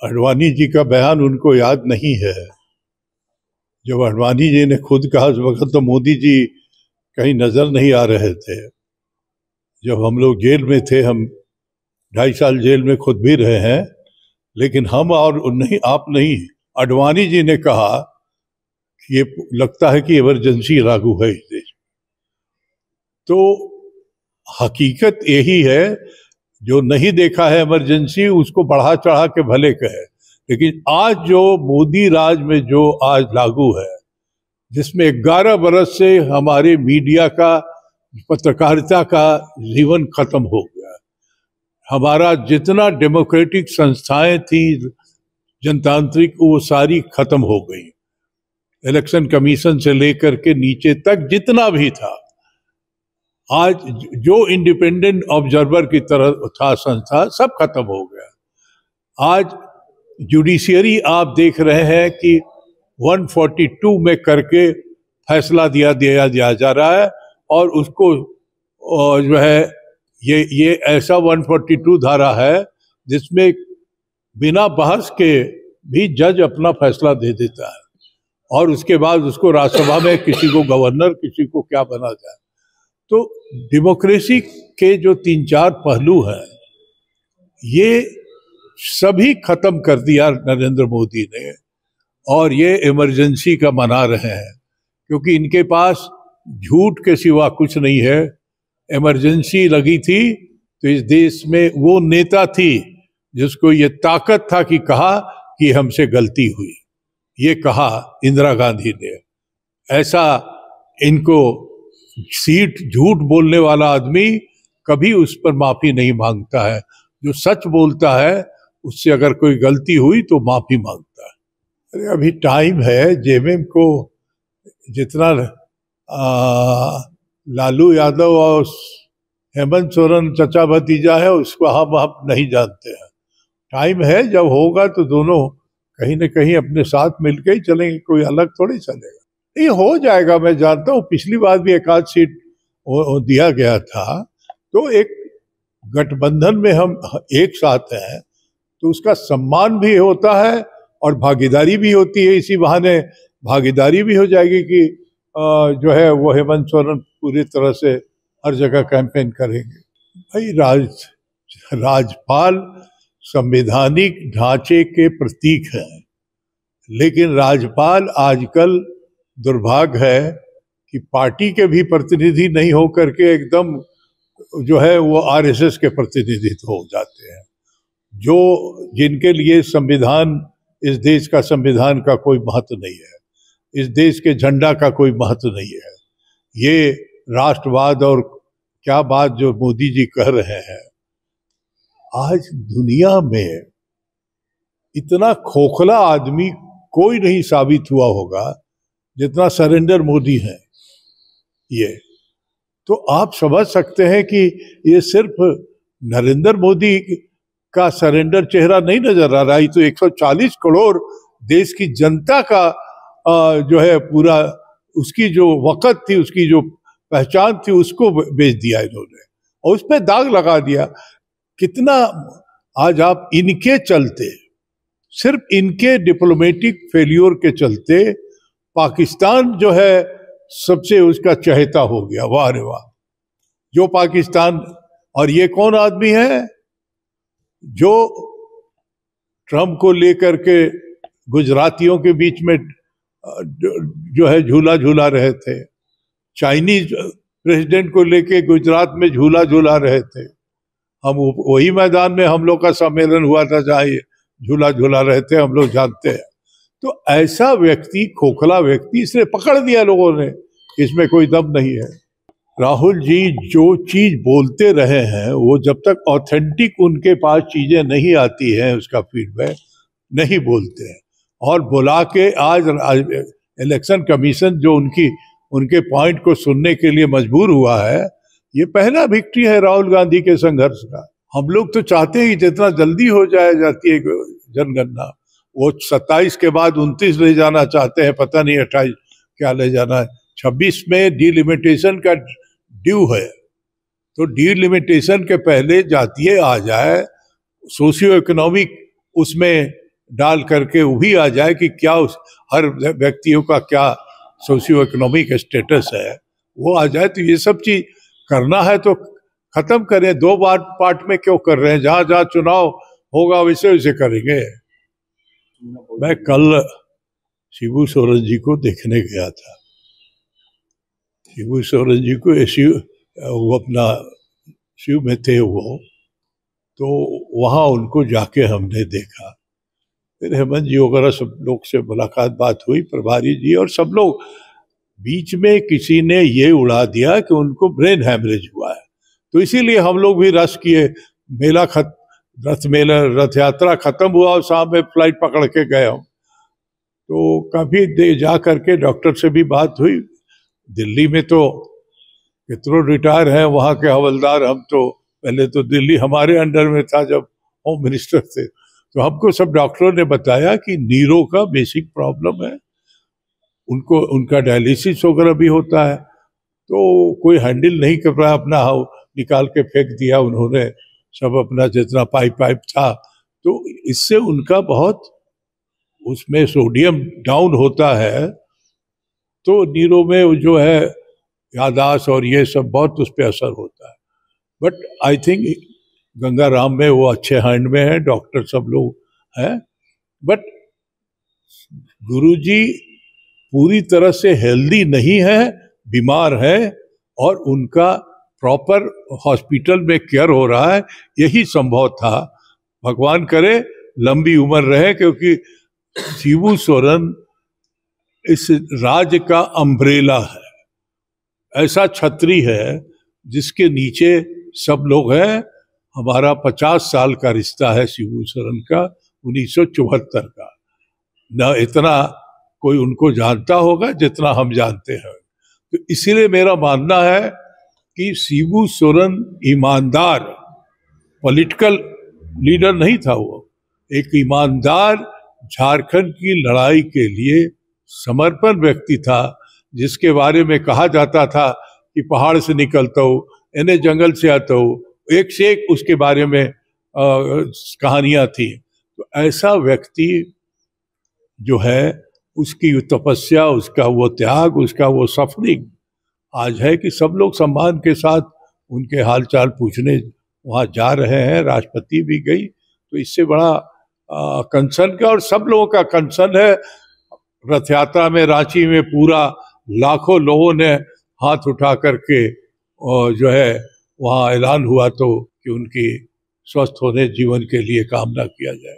आडवाणी जी का बयान उनको याद नहीं है। जब आडवाणी जी ने खुद कहा उस वक्त तो मोदी जी कहीं नजर नहीं आ रहे थे। जब हम लोग जेल में थे, हम 2.5 साल जेल में खुद भी रहे हैं, लेकिन हम और नहीं, आप नहीं, आडवाणी जी ने कहा कि ये लगता है कि इमरजेंसी लागू है इस देश में। तो हकीकत यही है, जो नहीं देखा है इमरजेंसी उसको बढ़ा चढ़ा के भले कहे, लेकिन आज जो मोदी राज में जो आज लागू है, जिसमें 11 बरस से हमारे मीडिया का, पत्रकारिता का जीवन खत्म हो गया। हमारा जितना डेमोक्रेटिक संस्थाएं थी जनतांत्रिक, वो सारी खत्म हो गई। इलेक्शन कमीशन से लेकर के नीचे तक जितना भी था, आज जो इंडिपेंडेंट ऑब्जर्वर की तरह था संस्था, सब खत्म हो गया। आज जुडिशियरी आप देख रहे हैं कि 142 में करके फैसला दिया जा रहा है, और उसको जो है ये ऐसा 142 धारा है जिसमें बिना बहस के भी जज अपना फैसला दे देता है, और उसके बाद उसको राज्यसभा में किसी को गवर्नर, किसी को क्या बना जाए। तो डेमोक्रेसी के जो 3-4 पहलू हैं, ये सभी खत्म कर दिया नरेंद्र मोदी ने, और ये इमरजेंसी का मना रहे हैं, क्योंकि इनके पास झूठ के सिवा कुछ नहीं है। इमरजेंसी लगी थी तो इस देश में वो नेता थी जिसको ये ताकत था कि कहा कि हमसे गलती हुई। ये कहा इंदिरा गांधी ने। ऐसा इनको सीट, झूठ बोलने वाला आदमी कभी उस पर माफी नहीं मांगता है। जो सच बोलता है उससे अगर कोई गलती हुई तो माफी मांगता है। अरे अभी टाइम है। जेएमएम को जितना लालू यादव और हेमंत सोरेन चचा भतीजा है, उसको हम नहीं जानते हैं। टाइम है, जब होगा तो दोनों कहीं न कहीं अपने साथ मिलकर ही चलेंगे, कोई अलग थोड़ी चलेगा। ये हो जाएगा, मैं जानता हूँ। पिछली बार भी 1 आध सीट दिया गया था, तो एक गठबंधन में हम एक साथ हैं तो उसका सम्मान भी होता है और भागीदारी भी होती है। इसी बहाने भागीदारी भी हो जाएगी कि जो है वो हेमंत सोरेन पूरी तरह से हर जगह कैंपेन करेंगे। भाई राज्यपाल संवैधानिक ढांचे के प्रतीक हैं, लेकिन राज्यपाल आजकल दुर्भाग्य है कि पार्टी के भी प्रतिनिधि नहीं हो करके एकदम जो है वो आरएसएस के प्रतिनिधित्व हो जाते हैं। जो जिनके लिए संविधान, इस देश का संविधान का कोई महत्व नहीं है, इस देश के झंडा का कोई महत्व नहीं है। ये राष्ट्रवाद और क्या बात जो मोदी जी कह रहे हैं, आज दुनिया में इतना खोखला आदमी कोई नहीं साबित हुआ होगा जितना सरेंडर मोदी है। ये तो आप समझ सकते हैं कि ये सिर्फ नरेंद्र मोदी का सरेंडर चेहरा नहीं नजर आ रहा है, तो 140 करोड़ देश की जनता का जो है पूरा, उसकी जो वक़्त थी, उसकी जो पहचान थी, उसको बेच दिया इन्होंने और उस पर दाग लगा दिया। कितना आज आप इनके चलते, सिर्फ इनके डिप्लोमेटिक फेल्योर के चलते पाकिस्तान जो है सबसे उसका चहेता हो गया। वाह रे वाह, जो पाकिस्तान। और ये कौन आदमी है जो ट्रम्प को लेकर के गुजरातियों के बीच में जो है झूला झूला रहे थे, चाइनीज प्रेसिडेंट को लेके गुजरात में झूला झूला रहे थे। हम वही मैदान में हम लोग का सम्मेलन हुआ था जहाँ झूला झूला रहे थे, हम लोग जानते हैं। तो ऐसा व्यक्ति, खोखला व्यक्ति, इसने पकड़ दिया लोगों ने, इसमें कोई दम नहीं है। राहुल जी जो चीज बोलते रहे हैं, वो जब तक ऑथेंटिक उनके पास चीजें नहीं आती हैं, उसका फीडबैक नहीं बोलते हैं। और बुला के आज इलेक्शन कमीशन जो उनके पॉइंट को सुनने के लिए मजबूर हुआ है, ये पहला विक्ट्री है राहुल गांधी के संघर्ष का। हम लोग तो चाहते हैं कि जितना जल्दी हो जाती है जनगणना। वो 27 के बाद 29 ले जाना चाहते हैं, पता नहीं 28 क्या ले जाना है। 26 में डिलिमिटेशन का ड्यू है, तो डिलिमिटेशन के पहले जातीय आ जाए, सोशियो इकोनॉमिक उसमें डाल करके वो भी आ जाए कि क्या उस हर व्यक्तियों का क्या सोशियो इकोनॉमिक स्टेटस है, वो आ जाए। तो ये सब चीज करना है तो खत्म करें, दो बार पार्ट में क्यों कर रहे हैं? जहां जहां चुनाव होगा वैसे वैसे करेंगे। मैं कल शिबू सोरेन जी को देखने गया था। शिबू सोरेन जी को वो अपना शिव में थे वो, तो वहाँ उनको जाके हमने देखा। फिर हेमंत जी वगैरह सब लोग से मुलाकात बात हुई, प्रभारी जी और सब लोग। बीच में किसी ने ये उड़ा दिया कि उनको ब्रेन हैमरेज हुआ है, तो इसीलिए हम लोग भी रश किए। रथ यात्रा खत्म हुआ और शाम में फ्लाइट पकड़ के गए हम। तो काफी देर जा करके डॉक्टर से भी बात हुई। दिल्ली में तो कितनों रिटायर हैं वहाँ के हवलदार। हम तो पहले तो दिल्ली हमारे अंडर में था जब होम मिनिस्टर थे, तो हमको सब डॉक्टरों ने बताया कि नीरों का बेसिक प्रॉब्लम है, उनको उनका डायलिसिस वगैरह भी होता है। तो कोई हैंडल नहीं कर रहा, अपना निकाल के फेंक दिया उन्होंने सब, अपना जितना पाइप था। तो इससे उनका बहुत उसमें सोडियम डाउन होता है, तो नीरों में जो है यादाश्त और ये सब बहुत उस पर असर होता है। बट आई थिंक गंगाराम में वो अच्छे हैंड में है, डॉक्टर सब लोग हैं। बट गुरुजी पूरी तरह से हेल्दी नहीं है, बीमार है, और उनका प्रॉपर हॉस्पिटल में केयर हो रहा है, यही संभव था। भगवान करे लंबी उम्र रहे, क्योंकि शिबू सोरेन इस राज्य का अम्ब्रेला है, ऐसा छतरी है जिसके नीचे सब लोग हैं। हमारा 50 साल का रिश्ता है शिबू सोरेन का, 1974 का। न इतना कोई उनको जानता होगा जितना हम जानते हैं। तो इसीलिए मेरा मानना है कि शिबू सोरेन ईमानदार पॉलिटिकल लीडर नहीं था, वो एक ईमानदार झारखंड की लड़ाई के लिए समर्पण व्यक्ति था, जिसके बारे में कहा जाता था कि पहाड़ से निकलता हो, इन्हें जंगल से आता हो, एक से एक उसके बारे में कहानियां थी। तो ऐसा व्यक्ति जो है, उसकी तपस्या, उसका वो त्याग, उसका वो सफरिंग आज है कि सब लोग सम्मान के साथ उनके हालचाल पूछने वहाँ जा रहे हैं। राष्ट्रपति भी गई, तो इससे बड़ा कंसर्न का, और सब लोगों का कंसर्न है। रथ यात्रा में रांची में पूरा लाखों लोगों ने हाथ उठा करके और जो है वहाँ ऐलान हुआ तो कि उनकी स्वस्थ होने जीवन के लिए कामना किया जाए।